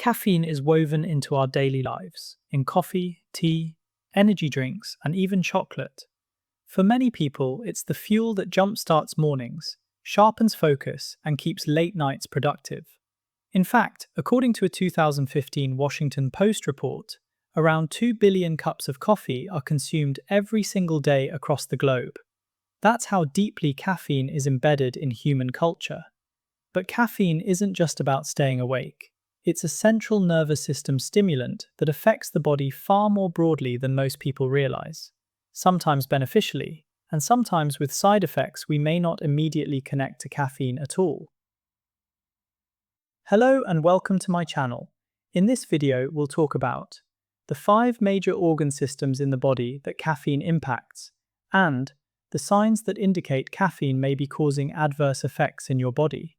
Caffeine is woven into our daily lives, in coffee, tea, energy drinks, and even chocolate. For many people, it's the fuel that jumpstarts mornings, sharpens focus, and keeps late nights productive. In fact, according to a 2015 Washington Post report, around 2 billion cups of coffee are consumed every single day across the globe. That's how deeply caffeine is embedded in human culture. But caffeine isn't just about staying awake. It's a central nervous system stimulant that affects the body far more broadly than most people realize, sometimes beneficially, and sometimes with side effects we may not immediately connect to caffeine at all. Hello and welcome to my channel. In this video, we'll talk about the 5 major organ systems in the body that caffeine impacts, and the signs that indicate caffeine may be causing adverse effects in your body.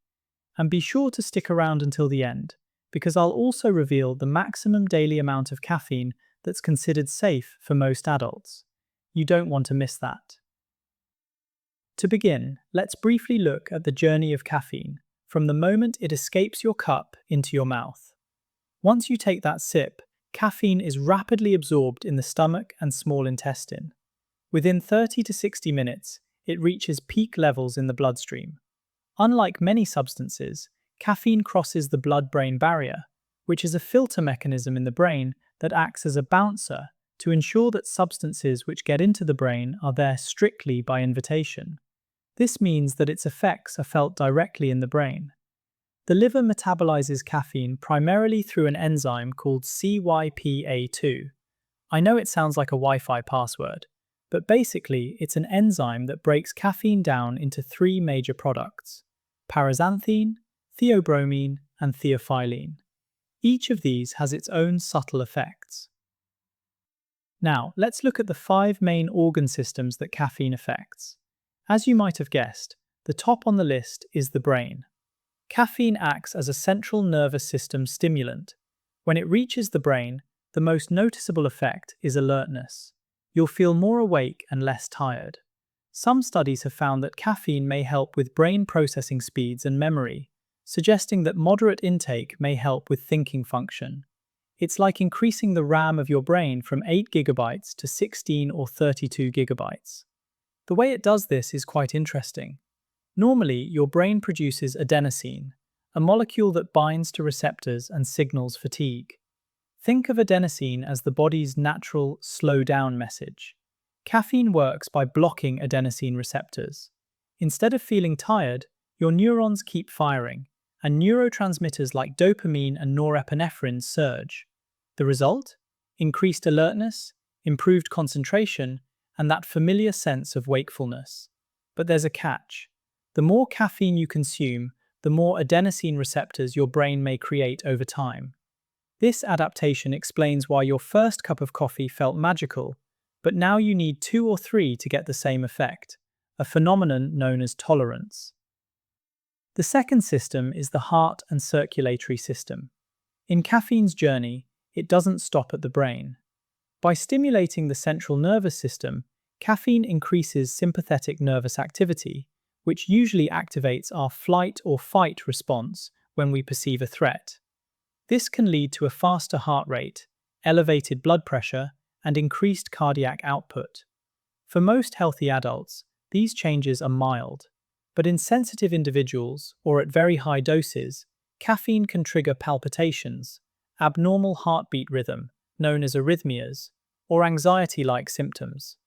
And be sure to stick around until the end, because I'll also reveal the maximum daily amount of caffeine that's considered safe for most adults. You don't want to miss that. To begin, let's briefly look at the journey of caffeine, from the moment it escapes your cup into your mouth. Once you take that sip, caffeine is rapidly absorbed in the stomach and small intestine. Within 30 to 60 minutes, it reaches peak levels in the bloodstream. Unlike many substances, caffeine crosses the blood-brain barrier, which is a filter mechanism in the brain that acts as a bouncer to ensure that substances which get into the brain are there strictly by invitation. This means that its effects are felt directly in the brain. The liver metabolizes caffeine primarily through an enzyme called CYP-A2. I know it sounds like a Wi-Fi password, but basically it's an enzyme that breaks caffeine down into 3 major products: paraxanthine, theobromine, and theophylline. Each of these has its own subtle effects. Now, let's look at the 5 main organ systems that caffeine affects. As you might have guessed, the top on the list is the brain. Caffeine acts as a central nervous system stimulant. When it reaches the brain, the most noticeable effect is alertness. You'll feel more awake and less tired. Some studies have found that caffeine may help with brain processing speeds and memory, suggesting that moderate intake may help with thinking function. It's like increasing the RAM of your brain from 8 gigabytes to 16 or 32 gigabytes. The way it does this is quite interesting. Normally, your brain produces adenosine, a molecule that binds to receptors and signals fatigue. Think of adenosine as the body's natural slow down message. Caffeine works by blocking adenosine receptors. Instead of feeling tired, your neurons keep firing, and neurotransmitters like dopamine and norepinephrine surge. The result? Increased alertness, improved concentration, and that familiar sense of wakefulness. But there's a catch. The more caffeine you consume, the more adenosine receptors your brain may create over time. This adaptation explains why your first cup of coffee felt magical, but now you need 2 or 3 to get the same effect, a phenomenon known as tolerance. The second system is the heart and circulatory system. In caffeine's journey, it doesn't stop at the brain. By stimulating the central nervous system, caffeine increases sympathetic nervous activity, which usually activates our flight or fight response when we perceive a threat. This can lead to a faster heart rate, elevated blood pressure, and increased cardiac output. For most healthy adults, these changes are mild, but in sensitive individuals or at very high doses, caffeine can trigger palpitations, abnormal heartbeat rhythm, known as arrhythmias, or anxiety-like symptoms.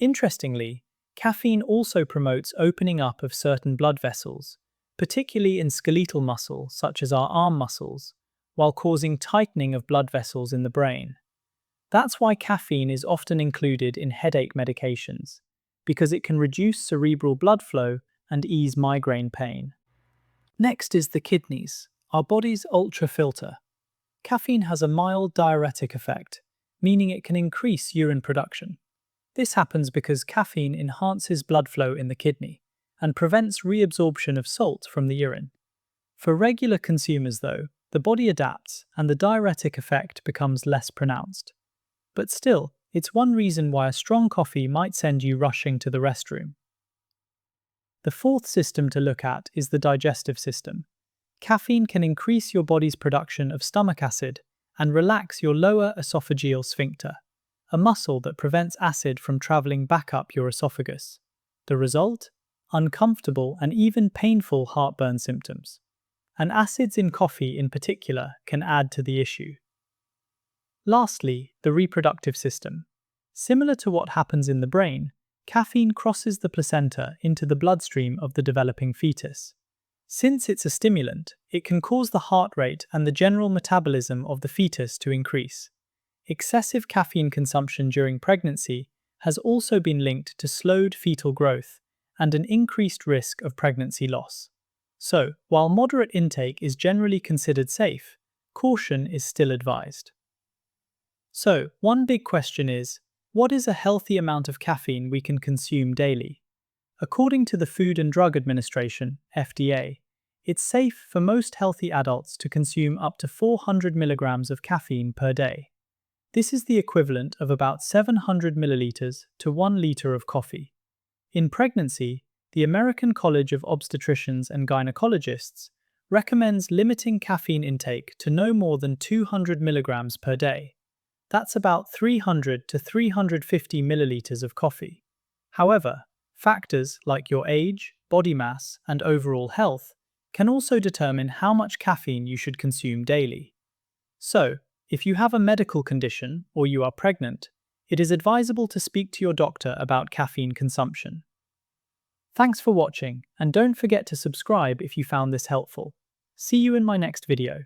Interestingly, caffeine also promotes opening up of certain blood vessels, particularly in skeletal muscle such as our arm muscles, while causing tightening of blood vessels in the brain. That's why caffeine is often included in headache medications, because it can reduce cerebral blood flow and ease migraine pain. Next is the kidneys, our body's ultrafilter. Caffeine has a mild diuretic effect, meaning it can increase urine production. This happens because caffeine enhances blood flow in the kidney and prevents reabsorption of salt from the urine. For regular consumers, though, the body adapts and the diuretic effect becomes less pronounced. But still, it's one reason why a strong coffee might send you rushing to the restroom. The fourth system to look at is the digestive system. Caffeine can increase your body's production of stomach acid and relax your lower esophageal sphincter, a muscle that prevents acid from traveling back up your esophagus. The result? Uncomfortable and even painful heartburn symptoms. And acids in coffee in particular can add to the issue. Lastly, the reproductive system. Similar to what happens in the brain, caffeine crosses the placenta into the bloodstream of the developing fetus. Since it's a stimulant, it can cause the heart rate and the general metabolism of the fetus to increase. Excessive caffeine consumption during pregnancy has also been linked to slowed fetal growth and an increased risk of pregnancy loss. So, while moderate intake is generally considered safe, caution is still advised. So, one big question is, what is a healthy amount of caffeine we can consume daily? According to the Food and Drug Administration, FDA, it's safe for most healthy adults to consume up to 400 milligrams of caffeine per day. This is the equivalent of about 700 milliliters to 1 liter of coffee. In pregnancy, the American College of Obstetricians and Gynecologists recommends limiting caffeine intake to no more than 200 milligrams per day. That's about 300 to 350 milliliters of coffee. However, factors like your age, body mass, and overall health can also determine how much caffeine you should consume daily. So, if you have a medical condition or you are pregnant, it is advisable to speak to your doctor about caffeine consumption. Thanks for watching, and don't forget to subscribe if you found this helpful. See you in my next video.